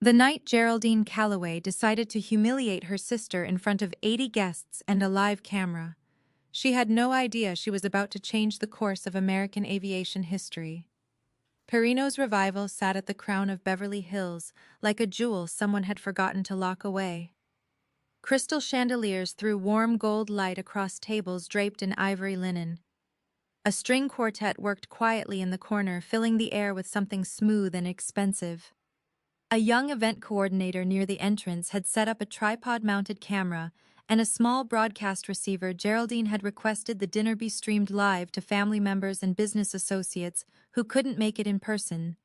The night Geraldine Calloway decided to humiliate her sister in front of 80 guests and a live camera. She had no idea she was about to change the course of American aviation history. Perino's revival sat at the crown of Beverly Hills like a jewel someone had forgotten to lock away. Crystal chandeliers threw warm gold light across tables draped in ivory linen. A string quartet worked quietly in the corner, filling the air with something smooth and expensive. A young event coordinator near the entrance had set up a tripod-mounted camera and a small broadcast receiver. Geraldine had requested the dinner be streamed live to family members and business associates who couldn't make it in person.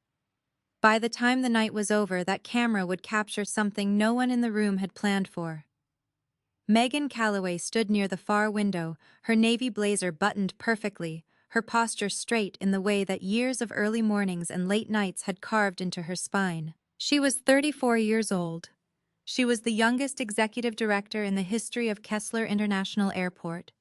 By the time the night was over, that camera would capture something no one in the room had planned for. Megan Calloway stood near the far window, her navy blazer buttoned perfectly, her posture straight in the way that years of early mornings and late nights had carved into her spine. She was 34 years old. She was the youngest executive director in the history of Kessler International Airport,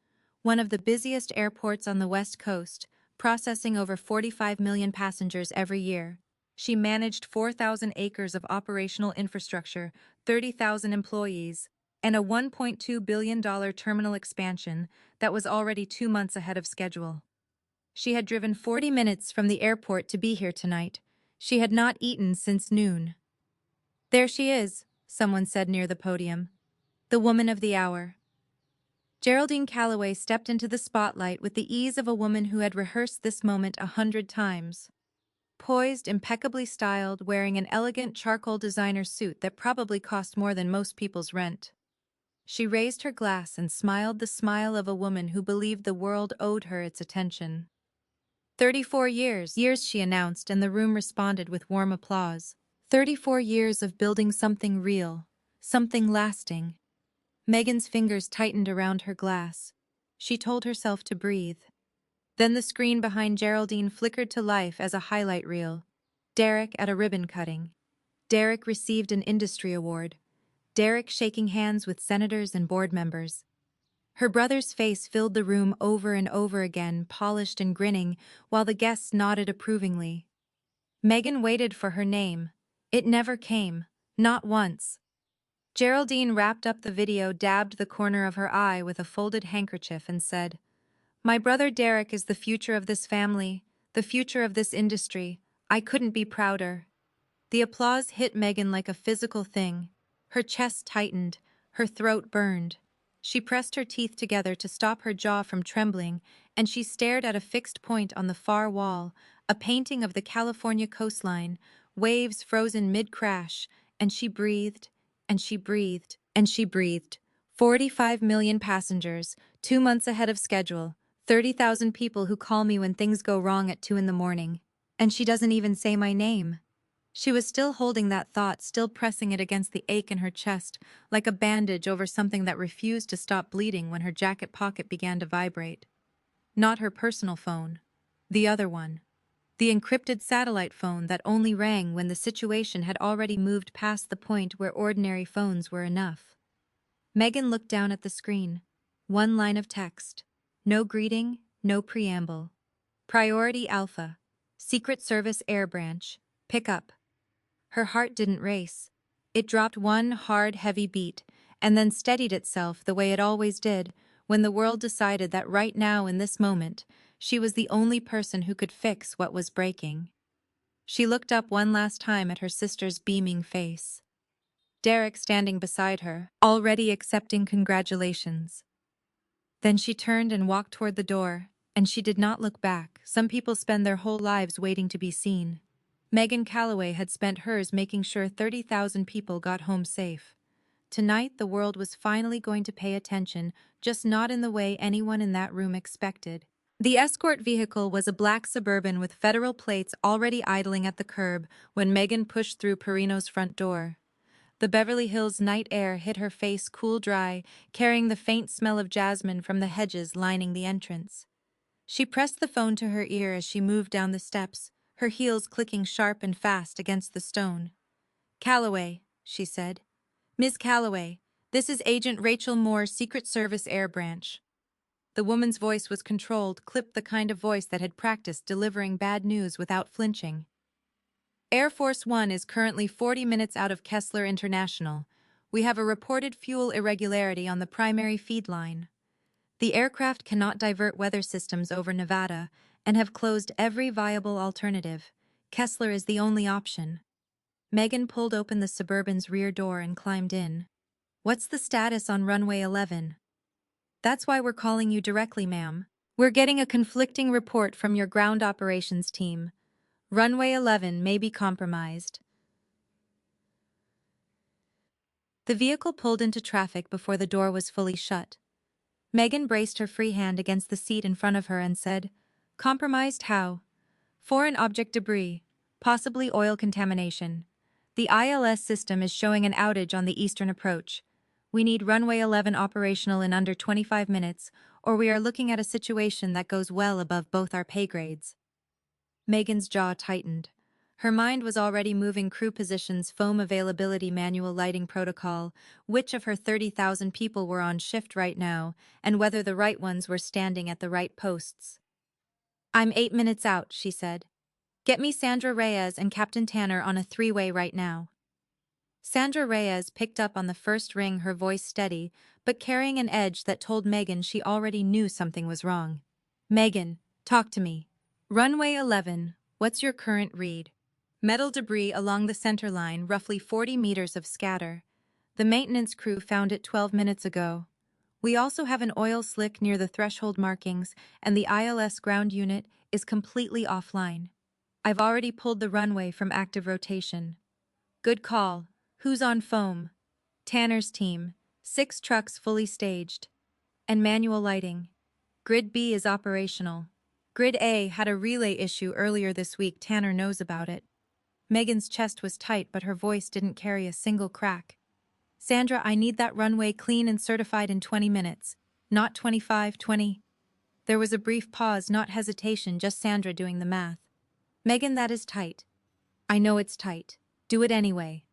one of the busiest airports on the West Coast, processing over 45 million passengers every year. She managed 4,000 acres of operational infrastructure, 30,000 employees, and a $1.2 billion terminal expansion that was already 2 months ahead of schedule. She had driven 40 minutes from the airport to be here tonight. She had not eaten since noon. "There she is," someone said near the podium. "The woman of the hour." Geraldine Calloway stepped into the spotlight with the ease of a woman who had rehearsed this moment 100 times. Poised, impeccably styled, wearing an elegant charcoal designer suit that probably cost more than most people's rent. She raised her glass and smiled the smile of a woman who believed the world owed her its attention. 34 years, she announced, and the room responded with warm applause. 34 years of building something real, something lasting. Megan's fingers tightened around her glass. She told herself to breathe. Then the screen behind Geraldine flickered to life as a highlight reel. Derek at a ribbon cutting. Derek received an industry award. Derek shaking hands with senators and board members. Her brother's face filled the room over and over again, polished and grinning, while the guests nodded approvingly. Megan waited for her name. It never came, not once. Geraldine wrapped up the video, dabbed the corner of her eye with a folded handkerchief, and said, "My brother Derek is the future of this family, the future of this industry. I couldn't be prouder." The applause hit Megan like a physical thing. Her chest tightened, her throat burned. She pressed her teeth together to stop her jaw from trembling, and she stared at a fixed point on the far wall, a painting of the California coastline, waves frozen mid-crash, and she breathed, and she breathed, and she breathed. 45 million passengers, 2 months ahead of schedule, 30,000 people who call me when things go wrong at 2 in the morning. And she doesn't even say my name. She was still holding that thought, still pressing it against the ache in her chest, like a bandage over something that refused to stop bleeding when her jacket pocket began to vibrate. Not her personal phone. The other one. The encrypted satellite phone that only rang when the situation had already moved past the point where ordinary phones were enough. Megan looked down at the screen. One line of text. No greeting, no preamble. Priority Alpha. Secret Service Air Branch. Pick up. Her heart didn't race. It dropped one hard, heavy beat, and then steadied itself the way it always did when the world decided that right now, in this moment, she was the only person who could fix what was breaking. She looked up one last time at her sister's beaming face. Derek standing beside her, already accepting congratulations. Then she turned and walked toward the door, and she did not look back. Some people spend their whole lives waiting to be seen. Megan Calloway had spent hers making sure 30,000 people got home safe. Tonight, the world was finally going to pay attention, just not in the way anyone in that room expected. The escort vehicle was a black Suburban with federal plates already idling at the curb when Megan pushed through Perino's front door. The Beverly Hills night air hit her face cool dry, carrying the faint smell of jasmine from the hedges lining the entrance. She pressed the phone to her ear as she moved down the steps, her heels clicking sharp and fast against the stone. "Calloway," she said. "Miss Calloway, this is Agent Rachel Moore, Secret Service Air Branch." The woman's voice was controlled, clipped, the kind of voice that had practiced delivering bad news without flinching. Air Force One is currently 40 minutes out of Kessler International. We have a reported fuel irregularity on the primary feed line. The aircraft cannot divert weather systems over Nevada and have closed every viable alternative. Kessler is the only option. Megan pulled open the Suburban's rear door and climbed in. What's the status on runway 11? That's why we're calling you directly, ma'am. We're getting a conflicting report from your ground operations team. Runway 11 may be compromised. The vehicle pulled into traffic before the door was fully shut. Megan braced her free hand against the seat in front of her and said, "Compromised how?" "Foreign object debris, possibly oil contamination. The ILS system is showing an outage on the eastern approach. We need runway 11 operational in under 25 minutes, or we are looking at a situation that goes well above both our pay grades." Megan's jaw tightened. Her mind was already moving crew positions, foam availability, manual lighting protocol, which of her 30,000 people were on shift right now, and whether the right ones were standing at the right posts. "I'm 8 minutes out," she said. "Get me Sandra Reyes and Captain Tanner on a three-way right now." Sandra Reyes picked up on the first ring, her voice steady, but carrying an edge that told Megan she already knew something was wrong. "Megan, talk to me. Runway 11, what's your current read?" "Metal debris along the center line, roughly 40 meters of scatter. The maintenance crew found it 12 minutes ago. We also have an oil slick near the threshold markings, and the ILS ground unit is completely offline. I've already pulled the runway from active rotation." "Good call. Who's on foam?" "Tanner's team. 6 trucks fully staged. And manual lighting. Grid B is operational. Grid A had a relay issue earlier this week. Tanner knows about it." Megan's chest was tight, but her voice didn't carry a single crack. "Sandra, I need that runway clean and certified in 20 minutes. Not 25, 20. There was a brief pause, not hesitation, just Sandra doing the math. "Megan, that is tight." "I know it's tight. Do it anyway."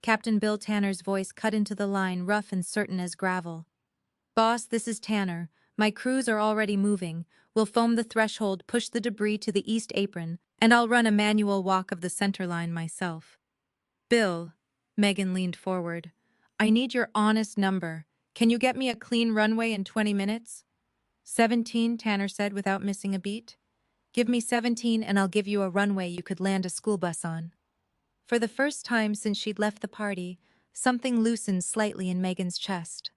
Captain Bill Tanner's voice cut into the line, rough and certain as gravel. "Boss, this is Tanner. My crews are already moving. We'll foam the threshold, push the debris to the east apron, and I'll run a manual walk of the center line myself." "Bill," Megan leaned forward, "I need your honest number. Can you get me a clean runway in 20 minutes? 17, Tanner said without missing a beat. "Give me 17 and I'll give you a runway you could land a school bus on." For the first time since she'd left the party, something loosened slightly in Megan's chest.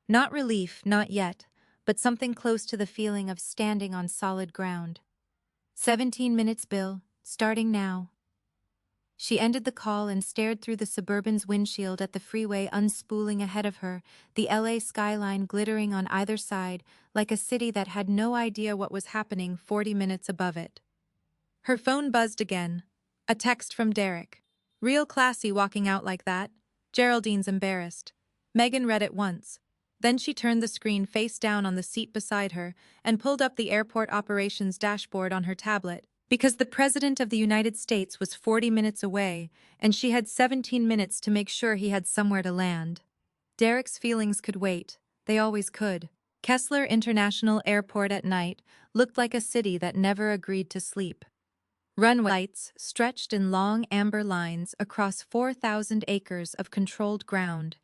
Not relief, not yet, but something close to the feeling of standing on solid ground. 17 minutes, Bill, starting now." She ended the call and stared through the Suburban's windshield at the freeway unspooling ahead of her, the LA skyline glittering on either side like a city that had no idea what was happening 40 minutes above it. Her phone buzzed again. A text from Derek. "Real classy walking out like that. Geraldine's embarrassed." Megan read it once. Then she turned the screen face down on the seat beside her and pulled up the airport operations dashboard on her tablet, because the President of the United States was 40 minutes away, and she had 17 minutes to make sure he had somewhere to land. Derek's feelings could wait. They always could. Kessler International Airport at night looked like a city that never agreed to sleep. Runway lights stretched in long amber lines across 4,000 acres of controlled ground,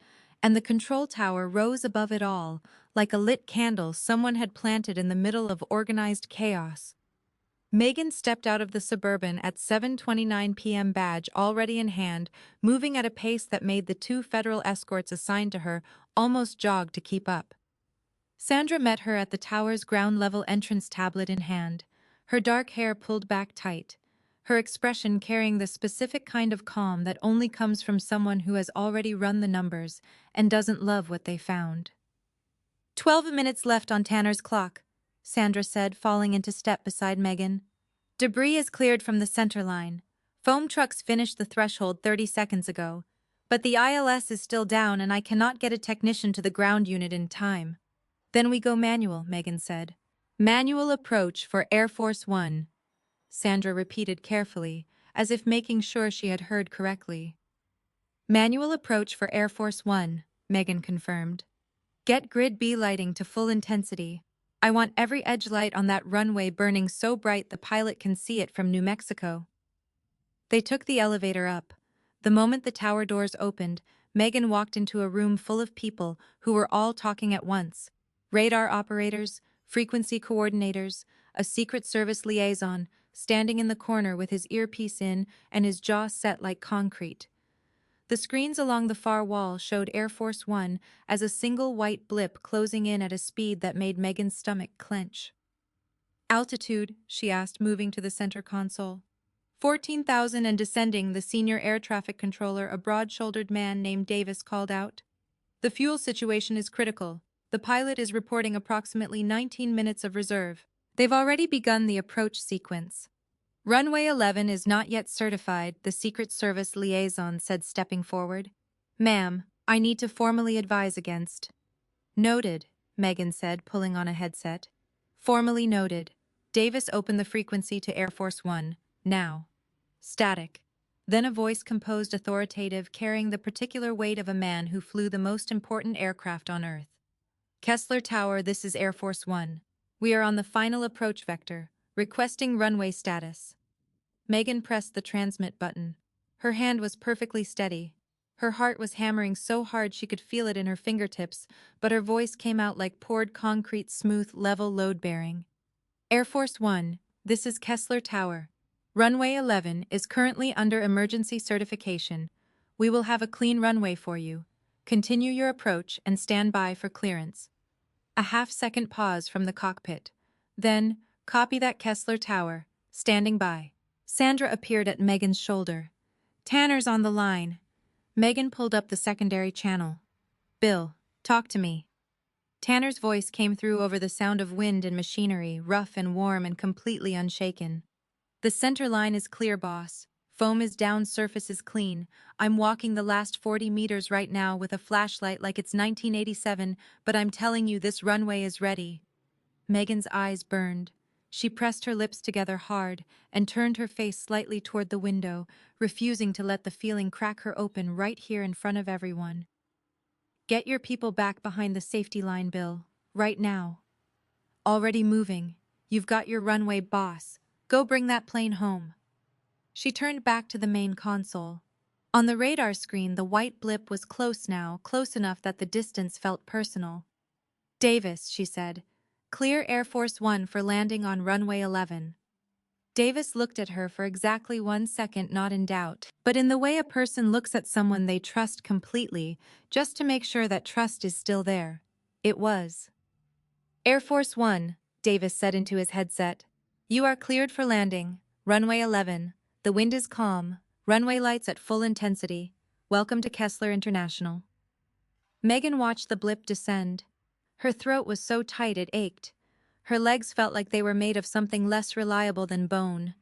and the control tower rose above it all, like a lit candle someone had planted in the middle of organized chaos. Megan stepped out of the Suburban at 7:29 p.m., badge already in hand, moving at a pace that made the 2 federal escorts assigned to her almost jog to keep up. Sandra met her at the tower's ground-level entrance, tablet in hand, her dark hair pulled back tight, her expression carrying the specific kind of calm that only comes from someone who has already run the numbers and doesn't love what they found. 12 minutes left on Tanner's clock," Sandra said, falling into step beside Megan. "Debris is cleared from the center line. Foam trucks finished the threshold 30 seconds ago, but the ILS is still down and I cannot get a technician to the ground unit in time." "Then we go manual," Megan said. "Manual approach for Air Force One," Sandra repeated carefully, as if making sure she had heard correctly. "Manual approach for Air Force One," Megan confirmed. "Get Grid B lighting to full intensity. I want every edge light on that runway burning so bright the pilot can see it from New Mexico." They took the elevator up. The moment the tower doors opened, Megan walked into a room full of people who were all talking at once. Radar operators, frequency coordinators, a Secret Service liaison, standing in the corner with his earpiece in and his jaw set like concrete. The screens along the far wall showed Air Force One as a single white blip closing in at a speed that made Megan's stomach clench. Altitude, she asked, moving to the center console. 14,000 and descending, the senior air traffic controller, a broad-shouldered man named Davis, called out. The fuel situation is critical. The pilot is reporting approximately 19 minutes of reserve. They've already begun the approach sequence. Runway 11 is not yet certified, the Secret Service liaison said, stepping forward. Ma'am, I need to formally advise against. Noted, Megan said, pulling on a headset. Formally noted. Davis opened the frequency to Air Force One. Now. Static. Then a voice composed, authoritative, carrying the particular weight of a man who flew the most important aircraft on Earth. Kessler Tower, this is Air Force One. We are on the final approach vector, requesting runway status. Megan pressed the transmit button. Her hand was perfectly steady. Her heart was hammering so hard she could feel it in her fingertips, but her voice came out like poured concrete, smooth, level, load-bearing. Air Force One, this is Kessler Tower. Runway 11 is currently under emergency certification. We will have a clean runway for you. Continue your approach and stand by for clearance. A half-second pause from the cockpit. Then, copy that, Kessler Tower. Standing by. Sandra appeared at Megan's shoulder. Tanner's on the line. Megan pulled up the secondary channel. Bill, talk to me. Tanner's voice came through over the sound of wind and machinery, rough and warm and completely unshaken. The center line is clear, boss. Foam is down, surface is clean. I'm walking the last 40 meters right now with a flashlight like it's 1987, but I'm telling you this runway is ready. Megan's eyes burned. She pressed her lips together hard and turned her face slightly toward the window, refusing to let the feeling crack her open right here in front of everyone. Get your people back behind the safety line, Bill. Right now. Already moving. You've got your runway, boss. Go bring that plane home. She turned back to the main console. On the radar screen, the white blip was close now, close enough that the distance felt personal. Davis, she said. Clear Air Force One for landing on runway 11. Davis looked at her for exactly 1 second, not in doubt, but in the way a person looks at someone they trust completely, just to make sure that trust is still there. It was. Air Force One, Davis said into his headset. You are cleared for landing. Runway 11. The wind is calm. Runway lights at full intensity. Welcome to Kessler International. Megan watched the blip descend. Her throat was so tight it ached. Her legs felt like they were made of something less reliable than bone.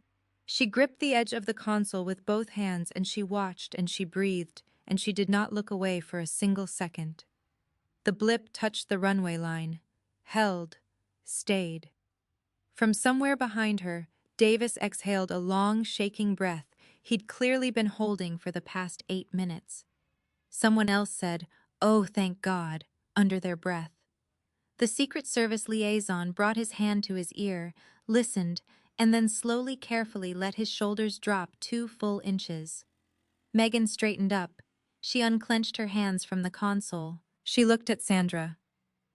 She gripped the edge of the console with both hands and she watched and she breathed, and she did not look away for a single second. The blip touched the runway line. Held. Stayed. From somewhere behind her, Davis exhaled a long, shaking breath he'd clearly been holding for the past 8 minutes. Someone else said, "Oh, thank God," under their breath. The Secret Service liaison brought his hand to his ear, listened, and then slowly, carefully let his shoulders drop 2 full inches. Megan straightened up. She unclenched her hands from the console. She looked at Sandra.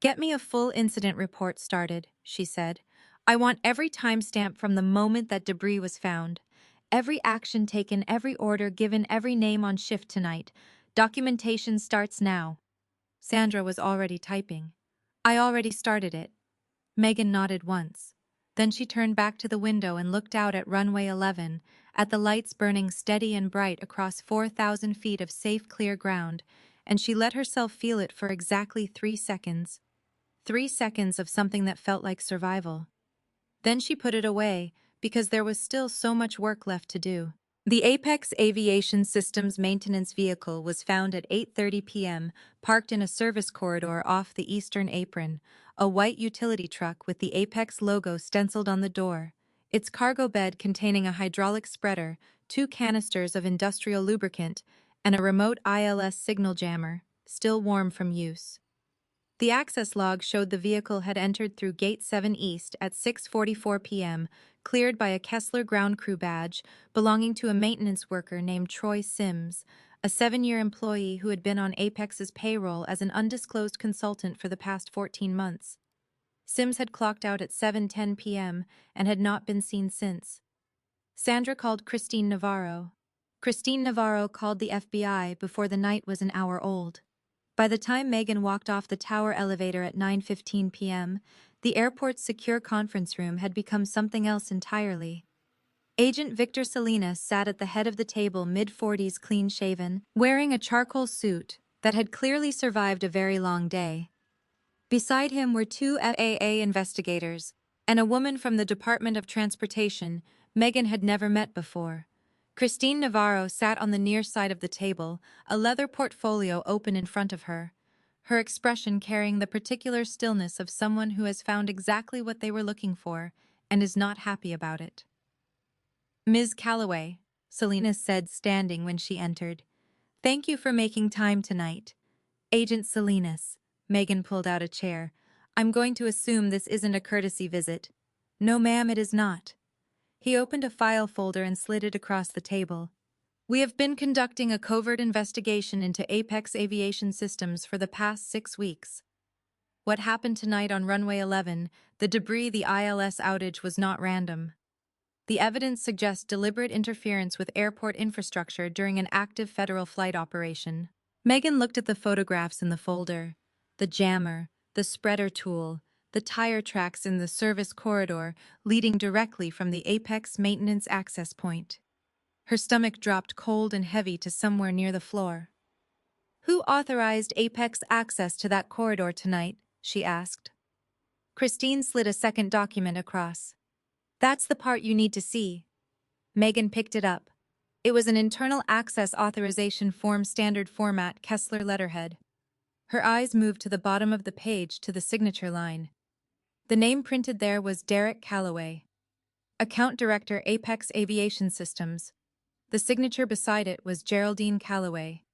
Get me a full incident report started, she said. I want every timestamp from the moment that debris was found. Every action taken, every order given, every name on shift tonight. Documentation starts now. Sandra was already typing. I already started it. Megan nodded once. Then she turned back to the window and looked out at runway 11, at the lights burning steady and bright across 4,000 feet of safe, clear ground, and she let herself feel it for exactly 3 seconds. 3 seconds of something that felt like survival. Then she put it away, because there was still so much work left to do. The Apex Aviation Systems maintenance vehicle was found at 8:30 p.m., parked in a service corridor off the eastern apron, a white utility truck with the Apex logo stenciled on the door, its cargo bed containing a hydraulic spreader, 2 canisters of industrial lubricant, and a remote ILS signal jammer, still warm from use. The access log showed the vehicle had entered through Gate 7 East at 6:44 p.m., cleared by a Kessler ground crew badge belonging to a maintenance worker named Troy Sims, a 7-year employee who had been on Apex's payroll as an undisclosed consultant for the past 14 months. Sims had clocked out at 7:10 p.m. and had not been seen since. Sandra called Christine Navarro. Christine Navarro called the FBI before the night was an hour old. By the time Megan walked off the tower elevator at 9:15 p.m., the airport's secure conference room had become something else entirely. Agent Victor Salinas sat at the head of the table, mid-40s, clean-shaven, wearing a charcoal suit that had clearly survived a very long day. Beside him were two FAA investigators and a woman from the Department of Transportation Megan had never met before. Christine Navarro sat on the near side of the table, a leather portfolio open in front of her, her expression carrying the particular stillness of someone who has found exactly what they were looking for and is not happy about it. "Ms. Calloway," Salinas said, standing when she entered. "Thank you for making time tonight." "Agent Salinas." Megan pulled out a chair. "I'm going to assume this isn't a courtesy visit." "No, ma'am, it is not." He opened a file folder and slid it across the table. "We have been conducting a covert investigation into Apex Aviation Systems for the past 6 weeks. What happened tonight on runway 11, the debris, the ILS outage, was not random. The evidence suggests deliberate interference with airport infrastructure during an active federal flight operation." Megan looked at the photographs in the folder. The jammer, the spreader tool, the tire tracks in the service corridor leading directly from the Apex maintenance access point. Her stomach dropped cold and heavy to somewhere near the floor. "Who authorized Apex access to that corridor tonight?" she asked. Christine slid a second document across. "That's the part you need to see." Megan picked it up. It was an internal access authorization form, standard format, Kessler letterhead. Her eyes moved to the bottom of the page to the signature line. The name printed there was Derek Calloway, Account Director, Apex Aviation Systems. The signature beside it was Geraldine Calloway.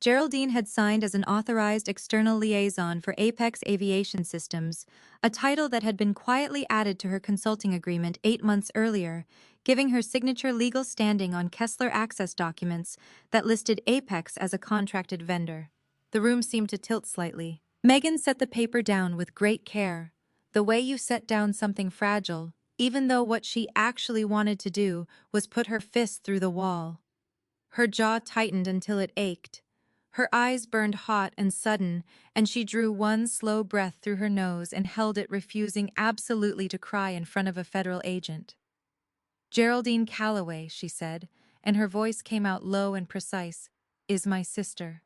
Geraldine had signed as an authorized external liaison for Apex Aviation Systems, a title that had been quietly added to her consulting agreement 8 months earlier, giving her signature legal standing on Kessler access documents that listed Apex as a contracted vendor. The room seemed to tilt slightly. Megan set the paper down with great care, the way you set down something fragile, even though what she actually wanted to do was put her fist through the wall. Her jaw tightened until it ached. Her eyes burned hot and sudden, and she drew one slow breath through her nose and held it, refusing absolutely to cry in front of a federal agent. "Geraldine Calloway," she said, and her voice came out low and precise, "is my sister."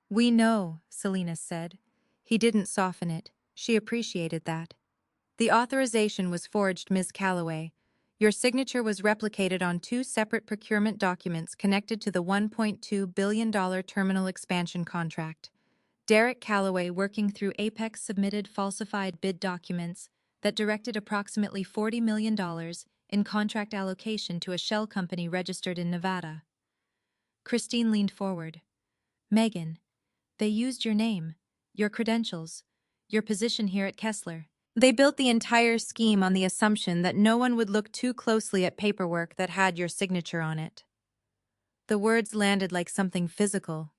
"We know," Salinas said. He didn't soften it. She appreciated that. "The authorization was forged, Ms. Calloway. Your signature was replicated on 2 separate procurement documents connected to the $1.2 billion terminal expansion contract. Derek Calloway, working through Apex, submitted falsified bid documents that directed approximately $40 million in contract allocation to a shell company registered in Nevada." Christine leaned forward. "Megan, they used your name, your credentials, your position here at Kessler. They built the entire scheme on the assumption that no one would look too closely at paperwork that had your signature on it." The words landed like something physical.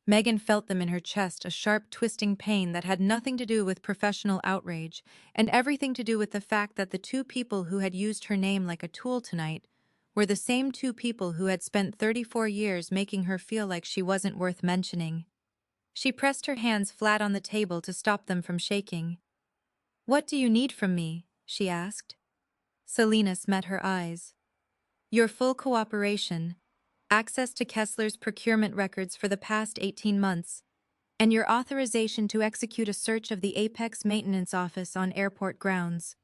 Megan felt them in her chest, a sharp, twisting pain that had nothing to do with professional outrage and everything to do with the fact that the 2 people who had used her name like a tool tonight were the same 2 people who had spent 34 years making her feel like she wasn't worth mentioning. She pressed her hands flat on the table to stop them from shaking. "What do you need from me?" she asked. Salinas met her eyes. "Your full cooperation, access to Kessler's procurement records for the past 18 months, and your authorization to execute a search of the Apex maintenance office on airport grounds."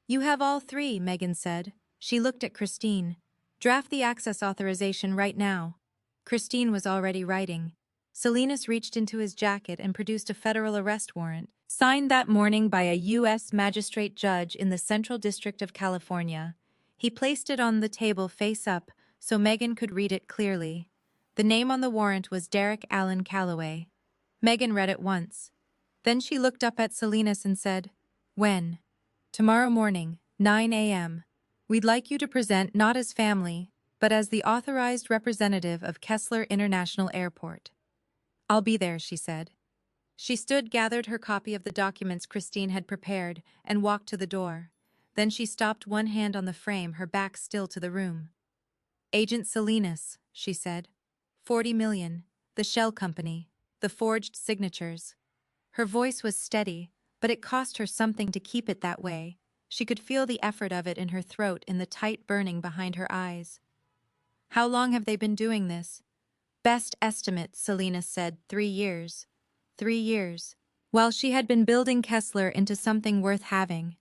"You have all 3, Megan said. She looked at Christine. "Draft the access authorization right now." Christine was already writing. Salinas reached into his jacket and produced a federal arrest warrant, signed that morning by a U.S. magistrate judge in the Central District of California. He placed it on the table face up so Megan could read it clearly. The name on the warrant was Derek Allen Calloway. Megan read it once. Then she looked up at Salinas and said, "When?" "Tomorrow morning, 9 a.m. We'd like you to present not as family, but as the authorized representative of Kessler International Airport." "I'll be there," she said. She stood, gathered her copy of the documents Christine had prepared, and walked to the door. Then she stopped, one hand on the frame, her back still to the room. "Agent Salinas," she said. 40 million, the shell company, the forged signatures." Her voice was steady, but it cost her something to keep it that way. She could feel the effort of it in her throat, in the tight burning behind her eyes. "How long have they been doing this?" "Best estimate," Salinas said, 3 years. 3 years. While she had been building Kessler into something worth having.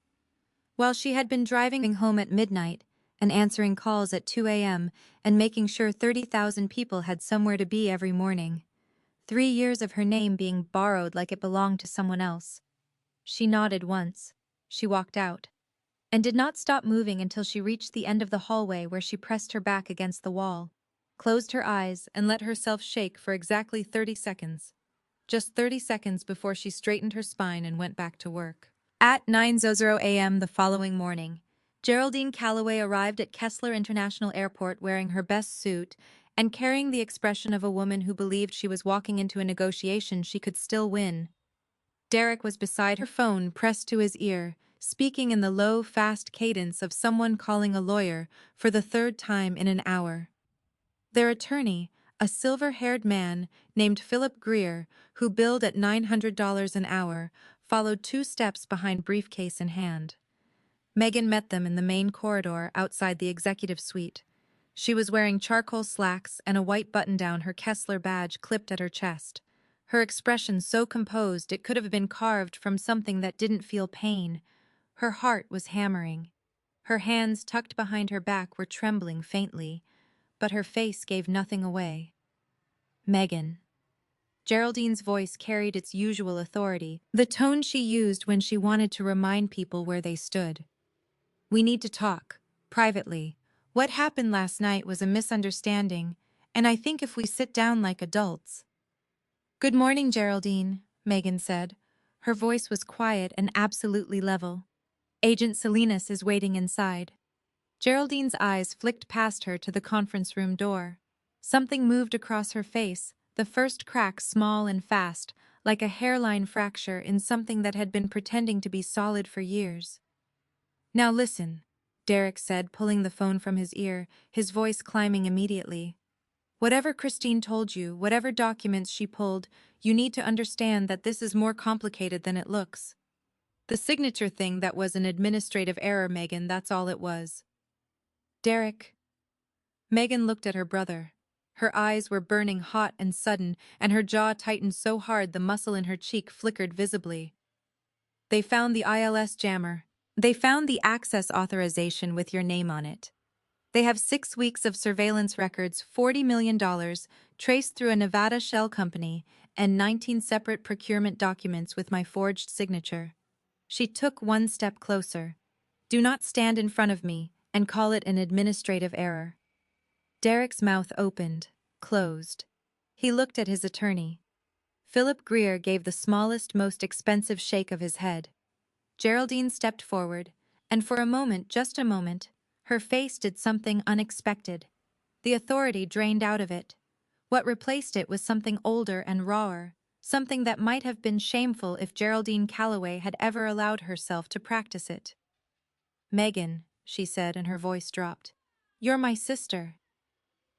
While she had been driving home at midnight and answering calls at 2 a.m. and making sure 30,000 people had somewhere to be every morning. 3 years of her name being borrowed like it belonged to someone else. She nodded once. She walked out. And did not stop moving until she reached the end of the hallway, where she pressed her back against the wall, closed her eyes, and let herself shake for exactly 30 seconds. Just 30 seconds before she straightened her spine and went back to work. At 9:00 a.m. the following morning, Geraldine Calloway arrived at Kessler International Airport wearing her best suit and carrying the expression of a woman who believed she was walking into a negotiation she could still win. Derek was beside her, phone pressed to his ear, speaking in the low, fast cadence of someone calling a lawyer for the 3rd time in an hour. Their attorney, a silver-haired man named Philip Greer, who billed at $900 an hour, followed 2 steps behind, briefcase in hand. Megan met them in the main corridor outside the executive suite. She was wearing charcoal slacks and a white button-down, her Kessler badge clipped at her chest. Her expression so composed it could have been carved from something that didn't feel pain. Her heart was hammering. Her hands, tucked behind her back, were trembling faintly, but her face gave nothing away. "Megan." Geraldine's voice carried its usual authority, the tone she used when she wanted to remind people where they stood. "We need to talk, privately. What happened last night was a misunderstanding, and I think if we sit down like adults—" "Good morning, Geraldine," Megan said. Her voice was quiet and absolutely level. "Agent Salinas is waiting inside." Geraldine's eyes flicked past her to the conference room door. Something moved across her face, the first crack small and fast, like a hairline fracture in something that had been pretending to be solid for years. "Now listen," Derek said, pulling the phone from his ear, his voice climbing immediately. "Whatever Christine told you, whatever documents she pulled, you need to understand that this is more complicated than it looks. The signature thing, that was an administrative error, Megan, that's all it was." "Derek." Megan looked at her brother. Her eyes were burning hot and sudden, and her jaw tightened so hard the muscle in her cheek flickered visibly. "They found the ILS jammer. They found the access authorization with your name on it. They have 6 weeks of surveillance records, $40 million, traced through a Nevada shell company, and 19 separate procurement documents with my forged signature." She took 1 step closer. "Do not stand in front of me and call it an administrative error." Derek's mouth opened, closed. He looked at his attorney. Philip Greer gave the smallest, most expensive shake of his head. Geraldine stepped forward, and for a moment, just a moment, her face did something unexpected. The authority drained out of it. What replaced it was something older and rawer, something that might have been shameful if Geraldine Calloway had ever allowed herself to practice it. "Megan," she said, and her voice dropped. "You're my sister."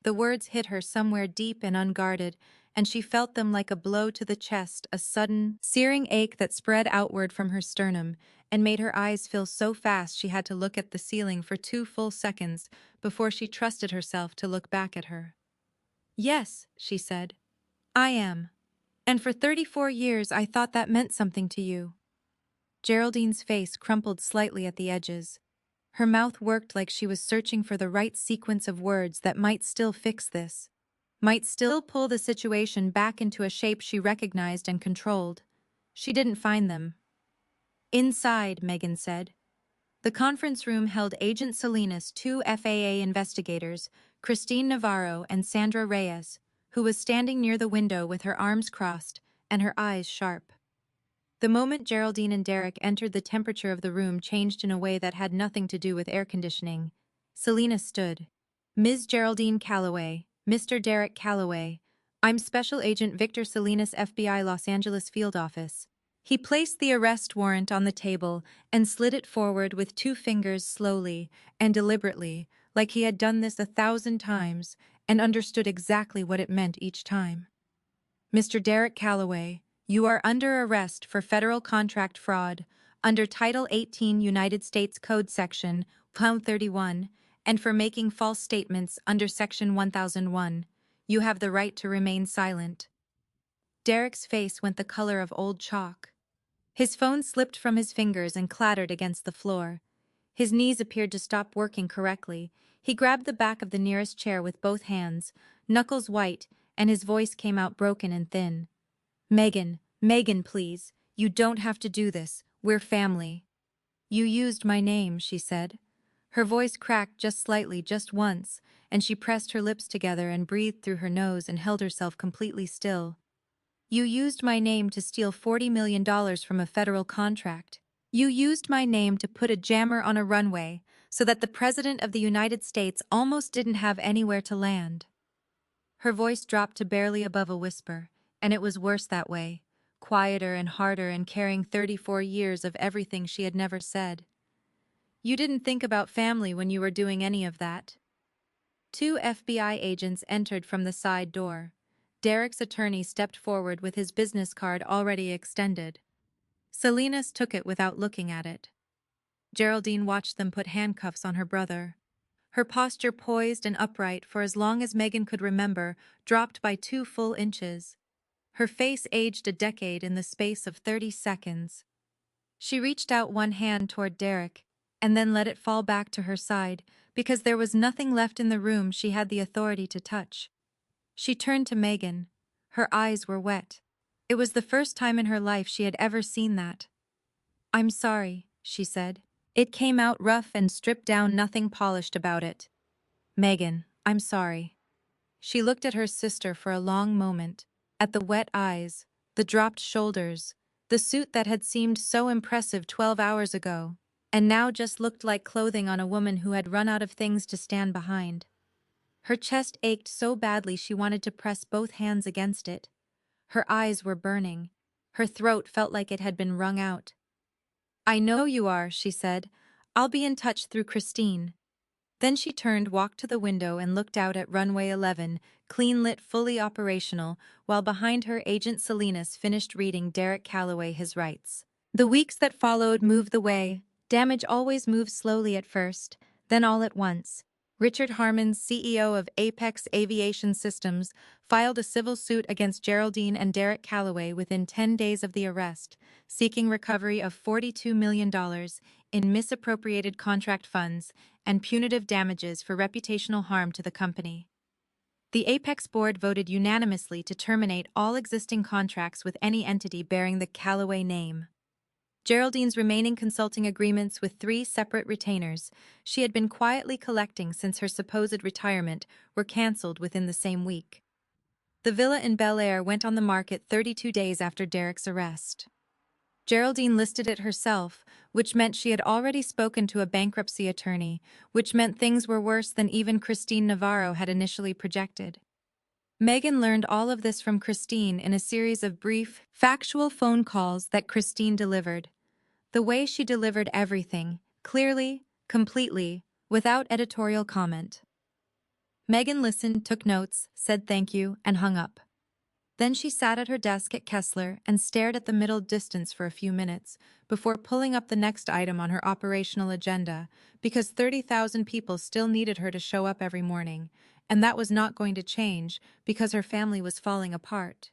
The words hit her somewhere deep and unguarded, and she felt them like a blow to the chest, a sudden, searing ache that spread outward from her sternum and made her eyes fill so fast she had to look at the ceiling for 2 full seconds before she trusted herself to look back at her. "Yes," she said. "I am. And for 34 years I thought that meant something to you." Geraldine's face crumpled slightly at the edges. Her mouth worked like she was searching for the right sequence of words that might still fix this, might still pull the situation back into a shape she recognized and controlled. She didn't find them. "Inside," Megan said. The conference room held Agent Salinas, 2 FAA investigators, Christine Navarro and Sandra Reyes, who was standing near the window with her arms crossed and her eyes sharp. The moment Geraldine and Derek entered, the temperature of the room changed in a way that had nothing to do with air conditioning. Selena stood. Ms. Geraldine Calloway, Mr. Derek Calloway. I'm Special Agent Victor Salinas, FBI Los Angeles Field Office. He placed the arrest warrant on the table and slid it forward with two fingers slowly and deliberately, like he had done this 1,000 times and understood exactly what it meant each time. Mr. Derek Calloway, you are under arrest for federal contract fraud under Title 18 United States Code Section 131 and for making false statements under Section 1001. You have the right to remain silent. Derek's face went the color of old chalk. His phone slipped from his fingers and clattered against the floor. His knees appeared to stop working correctly. He grabbed the back of the nearest chair with both hands, knuckles white, and his voice came out broken and thin. Megan, please. You don't have to do this. We're family. You used my name, she said. Her voice cracked just slightly, just once, and she pressed her lips together and breathed through her nose and held herself completely still. You used my name to steal $40 million from a federal contract. You used my name to put a jammer on a runway so that the President of the United States almost didn't have anywhere to land. Her voice dropped to barely above a whisper, and it was worse that way, quieter and harder and carrying 34 years of everything she had never said. You didn't think about family when you were doing any of that. Two FBI agents entered from the side door. Derek's attorney stepped forward with his business card already extended. Salinas took it without looking at it. Geraldine watched them put handcuffs on her brother. Her posture, poised and upright for as long as Megan could remember, dropped by 2 full inches. Her face aged a decade in the space of 30 seconds. She reached out one hand toward Derek, and then let it fall back to her side, because there was nothing left in the room she had the authority to touch. She turned to Megan. Her eyes were wet. It was the first time in her life she had ever seen that. I'm sorry, she said. It came out rough and stripped down, nothing polished about it. Megan, I'm sorry. She looked at her sister for a long moment, at the wet eyes, the dropped shoulders, the suit that had seemed so impressive 12 hours ago, and now just looked like clothing on a woman who had run out of things to stand behind. Her chest ached so badly she wanted to press both hands against it. Her eyes were burning. Her throat felt like it had been wrung out. I know you are, she said. I'll be in touch through Christine. Then she turned, walked to the window, and looked out at runway 11, clean lit, fully operational, while behind her Agent Salinas finished reading Derek Calloway his rights. The weeks that followed moved the way. Damage always moves slowly at first, then all at once. Richard Harmon, CEO of Apex Aviation Systems, filed a civil suit against Geraldine and Derek Calloway within 10 days of the arrest, seeking recovery of $42 million in misappropriated contract funds and punitive damages for reputational harm to the company. The Apex board voted unanimously to terminate all existing contracts with any entity bearing the Calloway name. Geraldine's remaining consulting agreements with 3 separate retainers she had been quietly collecting since her supposed retirement were cancelled within the same week. The villa in Bel Air went on the market 32 days after Derek's arrest. Geraldine listed it herself, which meant she had already spoken to a bankruptcy attorney, which meant things were worse than even Christine Navarro had initially projected. Megan learned all of this from Christine in a series of brief, factual phone calls that Christine delivered. The way she delivered everything, clearly, completely, without editorial comment. Megan listened, took notes, said thank you, and hung up. Then she sat at her desk at Kessler and stared at the middle distance for a few minutes before pulling up the next item on her operational agenda, because 30,000 people still needed her to show up every morning, and that was not going to change because her family was falling apart.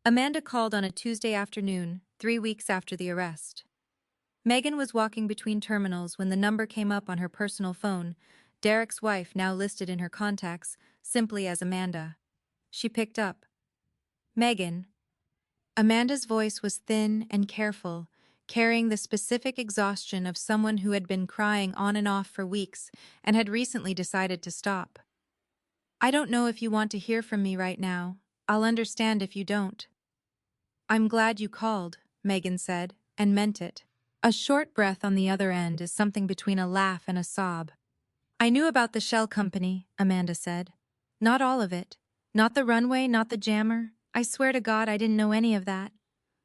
Amanda called on a Tuesday afternoon, 3 weeks after the arrest. Megan was walking between terminals when the number came up on her personal phone, Derek's wife now listed in her contacts simply as Amanda. She picked up. Megan. Amanda's voice was thin and careful, carrying the specific exhaustion of someone who had been crying on and off for weeks and had recently decided to stop. I don't know if you want to hear from me right now. I'll understand if you don't. I'm glad you called, Megan said, and meant it. A short breath on the other end is something between a laugh and a sob. I knew about the shell company, Amanda said. Not all of it. Not the runway, not the jammer. I swear to God I didn't know any of that.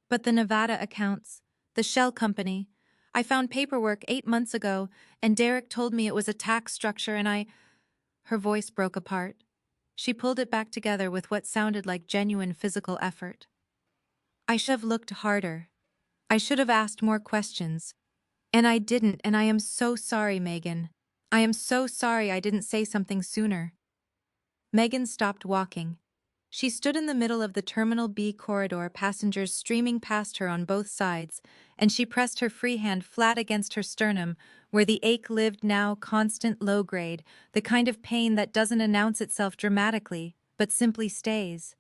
But the Nevada accounts, the shell company. I found paperwork 8 months ago, and Derek told me it was a tax structure and I... Her voice broke apart. She pulled it back together with what sounded like genuine physical effort. I should have looked harder. I should have asked more questions. And I didn't, and I am so sorry, Megan. I am so sorry I didn't say something sooner. Megan stopped walking. She stood in the middle of the Terminal B corridor, passengers streaming past her on both sides, and she pressed her free hand flat against her sternum, where the ache lived now, constant low-grade, the kind of pain that doesn't announce itself dramatically, but simply stays.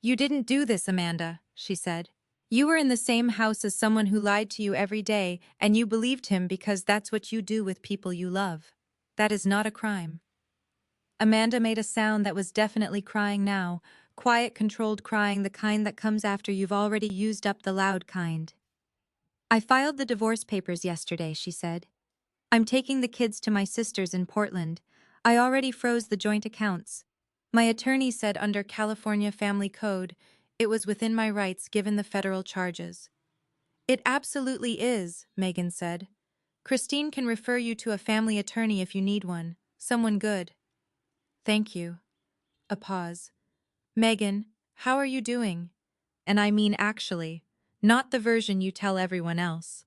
You didn't do this, Amanda, she said. You were in the same house as someone who lied to you every day, and you believed him because that's what you do with people you love. That is not a crime. Amanda made a sound that was definitely crying now, quiet, controlled crying, the kind that comes after you've already used up the loud kind. I filed the divorce papers yesterday, she said. I'm taking the kids to my sister's in Portland. I already froze the joint accounts. My attorney said under California Family Code, it was within my rights given the federal charges. It absolutely is, Megan said. Christine can refer you to a family attorney if you need one, someone good. Thank you. A pause. Megan, how are you doing? And I mean actually, not the version you tell everyone else.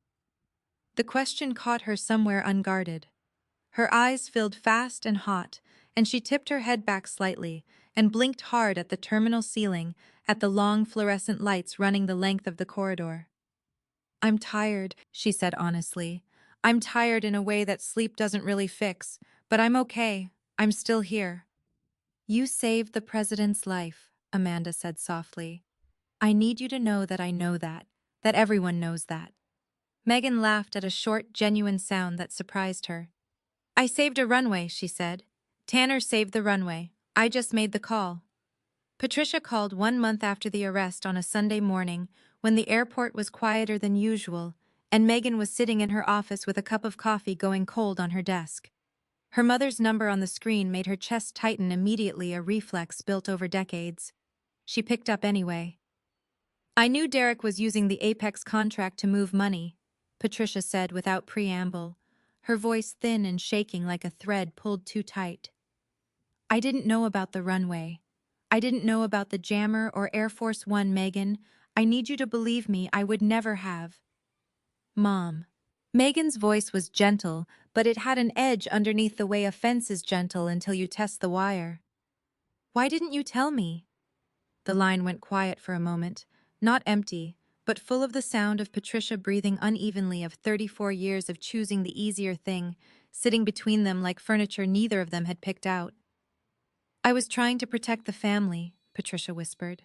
The question caught her somewhere unguarded. Her eyes filled fast and hot, and she tipped her head back slightly and blinked hard at the terminal ceiling, at the long fluorescent lights running the length of the corridor. I'm tired, she said honestly. I'm tired in a way that sleep doesn't really fix, but I'm okay. I'm still here. You saved the president's life, Amanda said softly. I need you to know that everyone knows that. Megan laughed at a short, genuine sound that surprised her. I saved a runway, she said. Tanner saved the runway. I just made the call. Patricia called 1 month after the arrest on a Sunday morning when the airport was quieter than usual, and Megan was sitting in her office with a cup of coffee going cold on her desk. Her mother's number on the screen made her chest tighten immediately, a reflex built over decades. She picked up anyway. I knew Derek was using the Apex contract to move money, Patricia said without preamble, her voice thin and shaking like a thread pulled too tight. I didn't know about the runway. I didn't know about the jammer or Air Force One, Megan. I need you to believe me, I would never have. Mom. Megan's voice was gentle, but it had an edge underneath the way a fence is gentle until you test the wire. Why didn't you tell me? The line went quiet for a moment, not empty, but full of the sound of Patricia breathing unevenly, of 34 years of choosing the easier thing, sitting between them like furniture neither of them had picked out. I was trying to protect the family, Patricia whispered.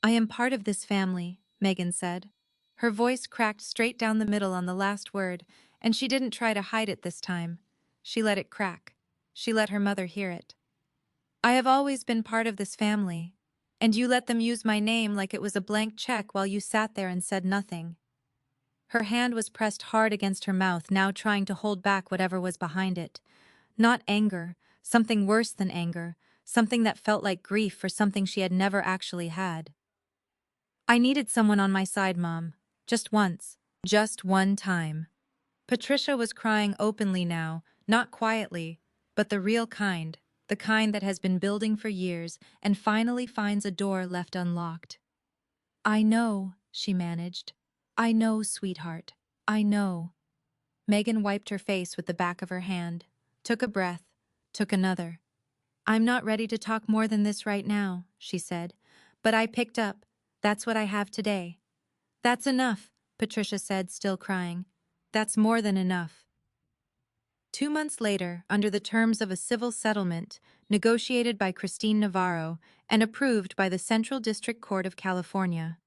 I am part of this family, Megan said. Her voice cracked straight down the middle on the last word, and she didn't try to hide it this time. She let it crack. She let her mother hear it. I have always been part of this family, and you let them use my name like it was a blank check while you sat there and said nothing. Her hand was pressed hard against her mouth, now trying to hold back whatever was behind it. Not anger, something worse than anger, something that felt like grief for something she had never actually had. I needed someone on my side, Mom. Just once. Just one time. Patricia was crying openly now, not quietly, but the real kind, the kind that has been building for years and finally finds a door left unlocked. I know, she managed. I know, sweetheart. I know. Megan wiped her face with the back of her hand, took a breath, took another. I'm not ready to talk more than this right now, she said, but I picked up. That's what I have today. That's enough, Patricia said, still crying. That's more than enough. 2 months later, under the terms of a civil settlement negotiated by Christine Navarro and approved by the Central District Court of California,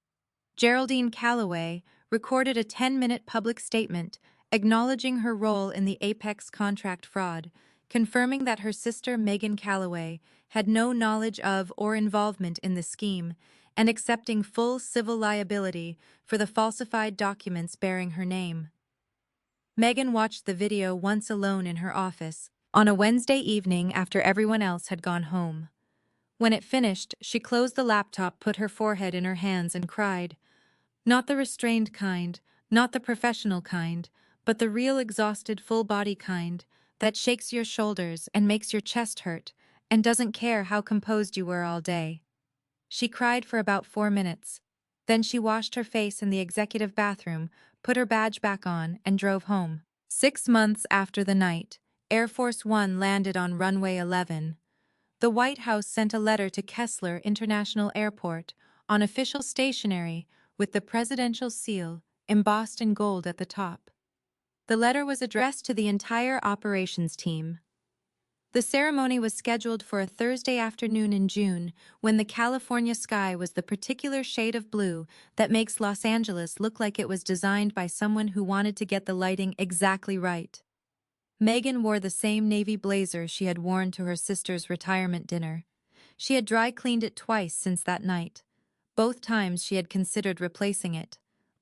Geraldine Calloway recorded a 10-minute public statement acknowledging her role in the Apex contract fraud, confirming that her sister Megan Calloway had no knowledge of or involvement in the scheme, and accepting full civil liability for the falsified documents bearing her name. Megan watched the video once alone in her office, on a Wednesday evening after everyone else had gone home. When it finished, she closed the laptop, put her forehead in her hands, and cried. Not the restrained kind, not the professional kind, but the real exhausted full-body kind that shakes your shoulders and makes your chest hurt and doesn't care how composed you were all day. She cried for about 4 minutes. Then she washed her face in the executive bathroom, put her badge back on, and drove home. 6 months after the night, Air Force One landed on runway 11. The White House sent a letter to Kessler International Airport on official stationery with the presidential seal embossed in gold at the top. The letter was addressed to the entire operations team. The ceremony was scheduled for a Thursday afternoon in June, when the California sky was the particular shade of blue that makes Los Angeles look like it was designed by someone who wanted to get the lighting exactly right. Megan wore the same navy blazer she had worn to her sister's retirement dinner. She had dry cleaned it twice since that night. Both times she had considered replacing it.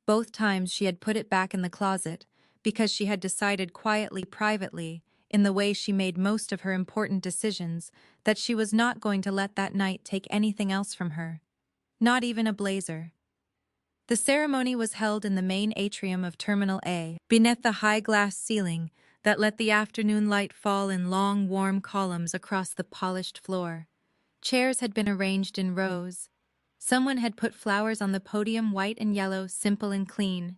Both times she had put it back in the closet, because she had decided quietly, privately, in the way she made most of her important decisions, that she was not going to let that night take anything else from her. Not even a blazer. The ceremony was held in the main atrium of Terminal A, beneath the high glass ceiling that let the afternoon light fall in long, warm columns across the polished floor. Chairs had been arranged in rows. Someone had put flowers on the podium, white and yellow, simple and clean.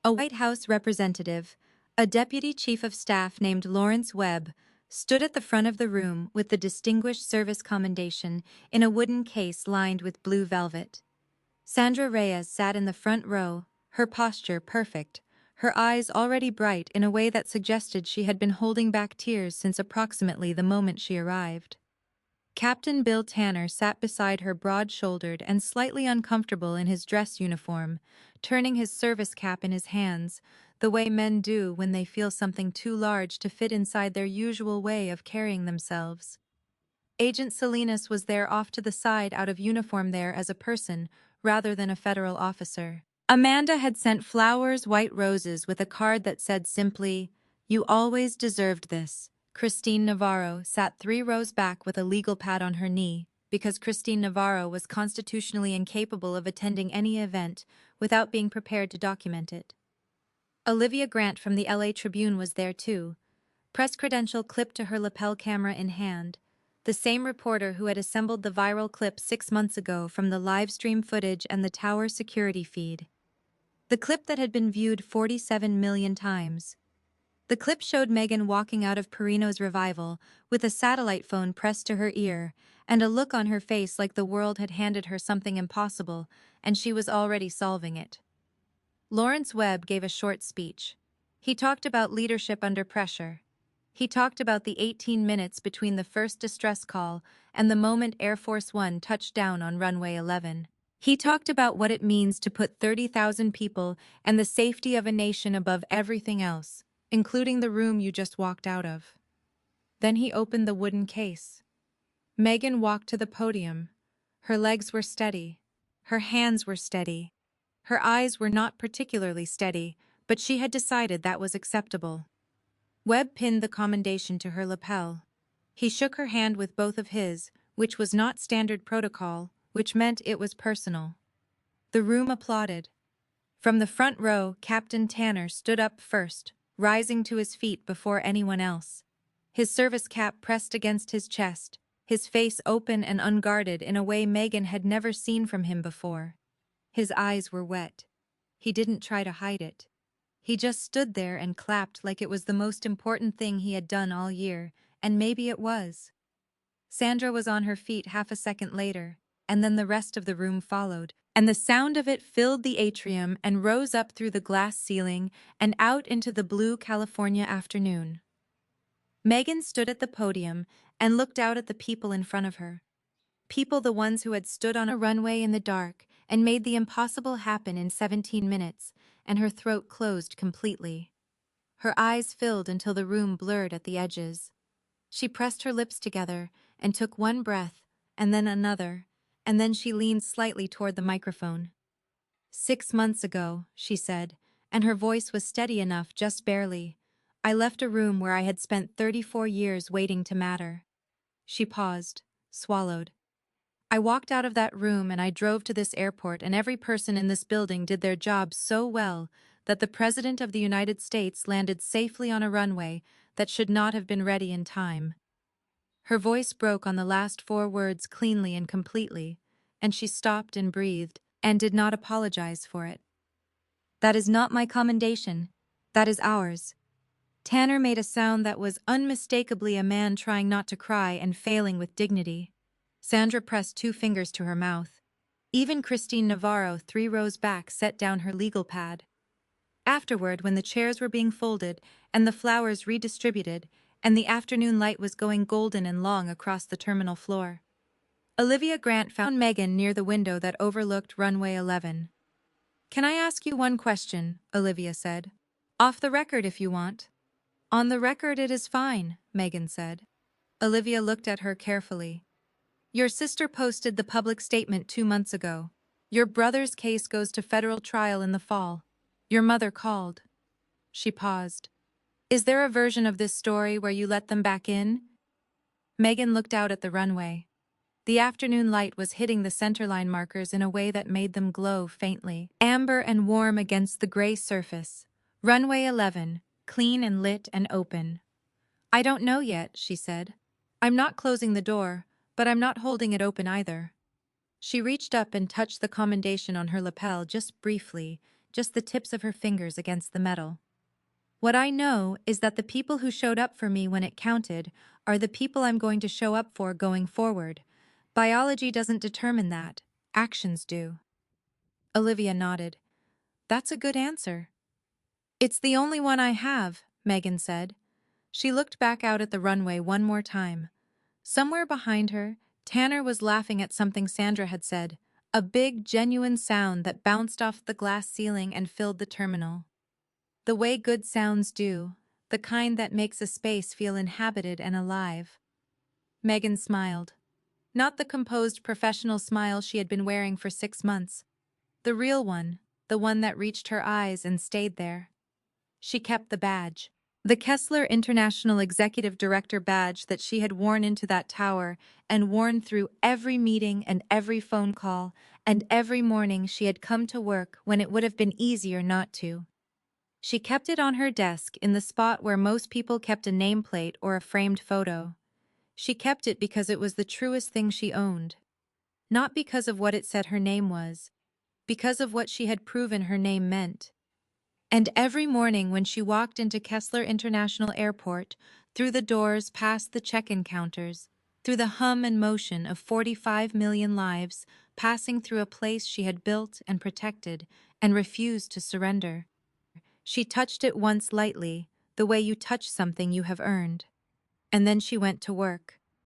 A White House representative, a deputy chief of staff named Lawrence Webb, stood at the front of the room with the Distinguished Service Commendation in a wooden case lined with blue velvet. Sandra Reyes sat in the front row, her posture perfect, her eyes already bright in a way that suggested she had been holding back tears since approximately the moment she arrived. Captain Bill Tanner sat beside her, broad-shouldered and slightly uncomfortable in his dress uniform, turning his service cap in his hands, the way men do when they feel something too large to fit inside their usual way of carrying themselves. Agent Salinas was there off to the side, out of uniform, there as a person rather than a federal officer. Amanda had sent flowers, white roses, with a card that said simply, "You always deserved this." Christine Navarro sat 3 rows back with a legal pad on her knee, because Christine Navarro was constitutionally incapable of attending any event without being prepared to document it. Olivia Grant from the LA Tribune was there too, press credential clipped to her lapel, camera in hand, the same reporter who had assembled the viral clip 6 months ago from the live stream footage and the tower security feed. The clip that had been viewed 47 million times. The clip showed Megan walking out of Perino's revival with a satellite phone pressed to her ear and a look on her face like the world had handed her something impossible and she was already solving it. Lawrence Webb gave a short speech. He talked about leadership under pressure. He talked about the 18 minutes between the first distress call and the moment Air Force One touched down on runway 11. He talked about what it means to put 30,000 people and the safety of a nation above everything else, including the room you just walked out of. Then he opened the wooden case. Megan walked to the podium. Her legs were steady. Her hands were steady. Her eyes were not particularly steady, but she had decided that was acceptable. Webb pinned the commendation to her lapel. He shook her hand with both of his, which was not standard protocol, which meant it was personal. The room applauded. From the front row, Captain Tanner stood up first, rising to his feet before anyone else. His service cap pressed against his chest, his face open and unguarded in a way Megan had never seen from him before. His eyes were wet. He didn't try to hide it. He just stood there and clapped like it was the most important thing he had done all year, and maybe it was. Sandra was on her feet half a second later, and then the rest of the room followed, and the sound of it filled the atrium and rose up through the glass ceiling and out into the blue California afternoon. Megan stood at the podium and looked out at the people in front of her. People, the ones who had stood on a runway in the dark and made the impossible happen in 17 minutes, and her throat closed completely. Her eyes filled until the room blurred at the edges. She pressed her lips together and took one breath and then another, and then she leaned slightly toward the microphone. 6 months ago, she said, and her voice was steady enough, just barely. I left a room where I had spent 34 years waiting to matter. She paused, swallowed. I walked out of that room and I drove to this airport, and every person in this building did their job so well that the President of the United States landed safely on a runway that should not have been ready in time. Her voice broke on the last 4 words cleanly and completely, and she stopped and breathed, and did not apologize for it. That is not my commendation. That is ours. Tanner made a sound that was unmistakably a man trying not to cry and failing with dignity. Sandra pressed 2 fingers to her mouth. Even Christine Navarro, 3 rows back, set down her legal pad. Afterward, when the chairs were being folded and the flowers redistributed, and the afternoon light was going golden and long across the terminal floor, Olivia Grant found Megan near the window that overlooked runway 11. "Can I ask you one question?" Olivia said. "Off the record if you want." "On the record it is fine," Megan said. Olivia looked at her carefully. "Your sister posted the public statement 2 months ago. Your brother's case goes to federal trial in the fall. Your mother called." She paused. "Is there a version of this story where you let them back in?" Megan looked out at the runway. The afternoon light was hitting the centerline markers in a way that made them glow faintly, amber and warm against the gray surface. Runway 11, clean and lit and open. "I don't know yet," she said. "I'm not closing the door, but I'm not holding it open either." She reached up and touched the commendation on her lapel just briefly, just the tips of her fingers against the metal. "What I know is that the people who showed up for me when it counted are the people I'm going to show up for going forward. Biology doesn't determine that. Actions do." Olivia nodded. "That's a good answer." "It's the only one I have," Megan said. She looked back out at the runway one more time. Somewhere behind her, Tanner was laughing at something Sandra had said, a big, genuine sound that bounced off the glass ceiling and filled the terminal. The way good sounds do, the kind that makes a space feel inhabited and alive. Megan smiled. Not the composed professional smile she had been wearing for 6 months. The real one, the one that reached her eyes and stayed there. She kept the badge. The Kessler International Executive Director badge that she had worn into that tower and worn through every meeting and every phone call and every morning she had come to work when it would have been easier not to. She kept it on her desk in the spot where most people kept a nameplate or a framed photo. She kept it because it was the truest thing she owned. Not because of what it said her name was, because of what she had proven her name meant. And every morning when she walked into Kessler International Airport, through the doors past the check-in counters, through the hum and motion of 45 million lives passing through a place she had built and protected and refused to surrender, she touched it once lightly, the way you touch something you have earned. And then she went to work.